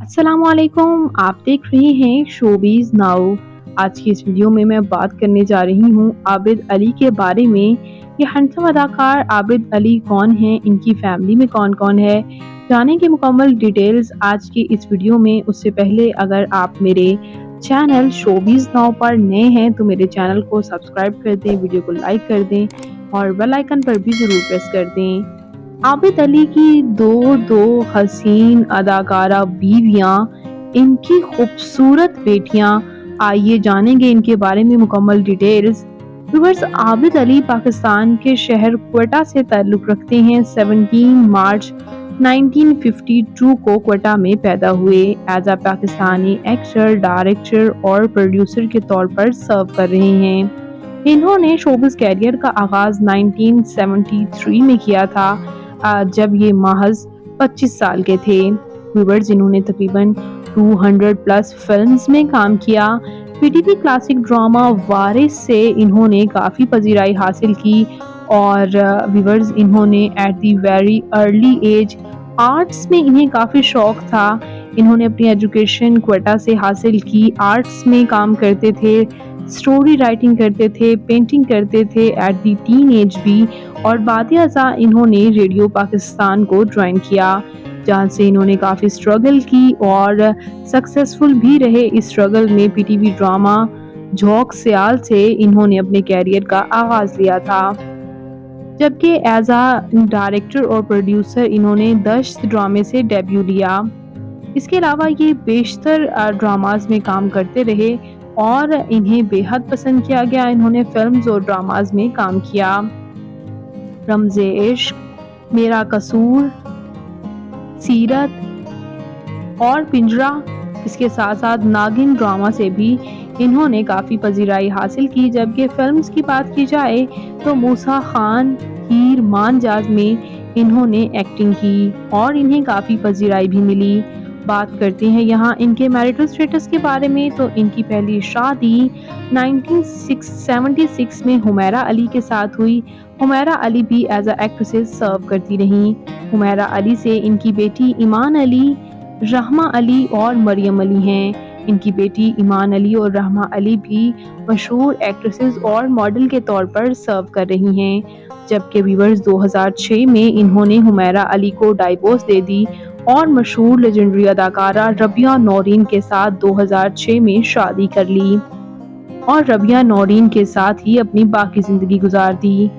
अस्सलामुअलैकुम, आप देख रहे हैं शोबिज़ नाउ। आज की इस वीडियो में मैं बात करने जा रही हूँ आबिद अली के बारे में। ये हैंडसम अदाकार आबिद अली कौन हैं, इनकी फैमिली में कौन-कौन है, जानेंगे मुकम्मल डिटेल्स आज की इस वीडियो में। उससे पहले अगर आप मेरे चैनल शोबिज़ नाउ पर नए हैं तो मेरे चैनल को सब्सक्राइब कर दें, वीडियो को लाइक कर दें और बेल आइकन पर भी ज़रूर प्रेस कर दें। आबिद अली की दो हसीन अदाकारा बीवियां, इनकी खूबसूरत बेटियां, आइए जानेंगे इनके बारे में मुकम्मल डिटेल्स। व्यूअर्स, आबिद अली पाकिस्तान के शहर क्वेटा से ताल्लुक़ रखते हैं। 17 मार्च 1952 को क्वेटा में पैदा हुए। As a Pakistani actor, director और प्रोड्यूसर के तौर पर सर्व कर रहे हैं। इन्होंने शोबिज़ कैरियर का आगाज़ 1973 में किया था, जब ये महज 25 साल के थे। व्यूअर्स, इन्होंने तकरीबन 200 प्लस फिल्म्स में काम किया। पीटीवी क्लासिक ड्रामा वारिस से इन्होंने काफ़ी पजीराई हासिल की और व्यूअर्स, इन्होंने at the very early age arts में इन्हें काफ़ी शौक था। इन्होंने अपनी एजुकेशन क्वेटा से हासिल की। आर्ट्स में काम करते थे, स्टोरी राइटिंग करते थे, पेंटिंग करते थे एट दी टीन एज भी, और बाद-ए-अज़ा इन्होंने रेडियो पाकिस्तान को ज्वाइन किया, जहाँ से इन्होंने काफ़ी स्ट्रगल की और सक्सेसफुल भी रहे। इस स्ट्रगल में पीटीवी ड्रामा झोंक सियाल से इन्होंने अपने कैरियर का आगाज़ लिया था, जबकि एज अ डायरेक्टर और प्रोड्यूसर इन्होंने दश्त ड्रामे से डेब्यू लिया। इसके अलावा ये बेशतर ड्रामाज में काम करते रहे और इन्हें बेहद पसंद किया गया। इन्होंने फिल्म्स और ड्रामाज में काम किया। रमज़े इश्क, मेरा कसूर, सीरत और पिंजरा, इसके साथ साथ नागिन ड्रामा से भी इन्होंने काफ़ी पजीराई हासिल की। जबकि फिल्म्स की बात की जाए तो मूसा खान, हीर मानजाज में इन्होंने एक्टिंग की और इन्हें काफ़ी पजीराई भी मिली। बात करते हैं यहाँ इनके मैरिटल स्टेटस के बारे में, तो इनकी पहली शादी 1976 में हुमैरा अली के साथ हुई। हुमैरा अली भी एज अ एक्ट्रेसेस सर्व करती रहीं। हुमैरा अली से इनकी बेटी ईमान अली, रहमा अली और मरियम अली हैं। इनकी बेटी ईमान अली और रहमा अली भी मशहूर एक्ट्रेसेस और मॉडल के तौर पर सर्व कर रही हैं। जबकि व्यूअर्स, 2006 में इन्होंने हुमैरा अली को डाइवोर्स दे दी और मशहूर लेजेंडरी अदाकारा रबिया नौरीन के साथ 2006 में शादी कर ली और रबिया नौरीन के साथ ही अपनी बाकी जिंदगी गुजार दी।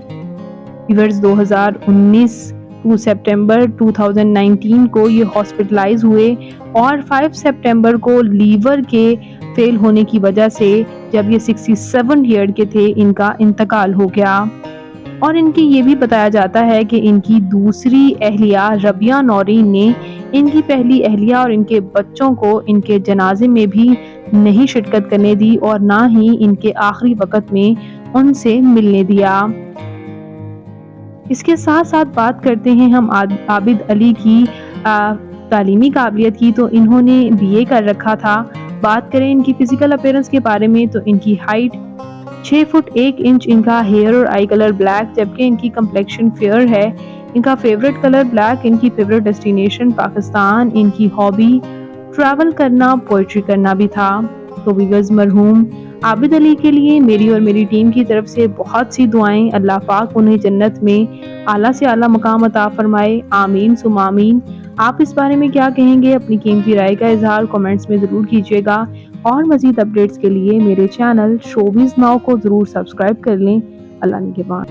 व्यूअर्स, 2019 टू सितंबर 2019 को ये हॉस्पिटलाइज हुए और 5 सितंबर को लीवर के फेल होने की वजह से, जब ये 67 ईयर के थे, इनका इंतकाल हो गया। और इनकी ये भी बताया जाता है कि इनकी दूसरी अहलिया रबिया नौरीन ने इनकी पहली अहलिया और इनके बच्चों को इनके जनाजे में भी नहीं शिरकत करने दी और ना ही इनके आखिरी वक्त में उनसे मिलने दिया। इसके साथ साथ बात करते हैं हम आबिद अली की तालीमी काबिलियत की, तो इन्होंने बीए कर रखा था। बात करें इनकी फिजिकल अपीयरेंस के बारे में, तो इनकी हाइट 6 फुट 1 इंच, इनका हेयर और आई कलर ब्लैक, जबकि इनकी कम्प्लेक्शन फेयर है। इनका फेवरेट कलर ब्लैक, इनकी फेवरेट डेस्टिनेशन पाकिस्तान, इनकी हॉबी ट्रैवल करना, पोइट्री करना भी था। तो व्यूअर्स, मरहूम आबिद अली के लिए मेरी और मेरी टीम की तरफ से बहुत सी दुआएं। अल्लाह पाक उन्हें जन्नत में आला से आला मकाम अता फरमाए, आमीन सुम आमीन। आप इस बारे में क्या कहेंगे? अपनी कीमती राय का इजहार कमेंट्स में ज़रूर कीजिएगा और मज़ीद अपडेट्स के लिए मेरे चैनल शोबिज़ नाउ को ज़रूर सब्सक्राइब कर लें। अल्लाह निगहबान।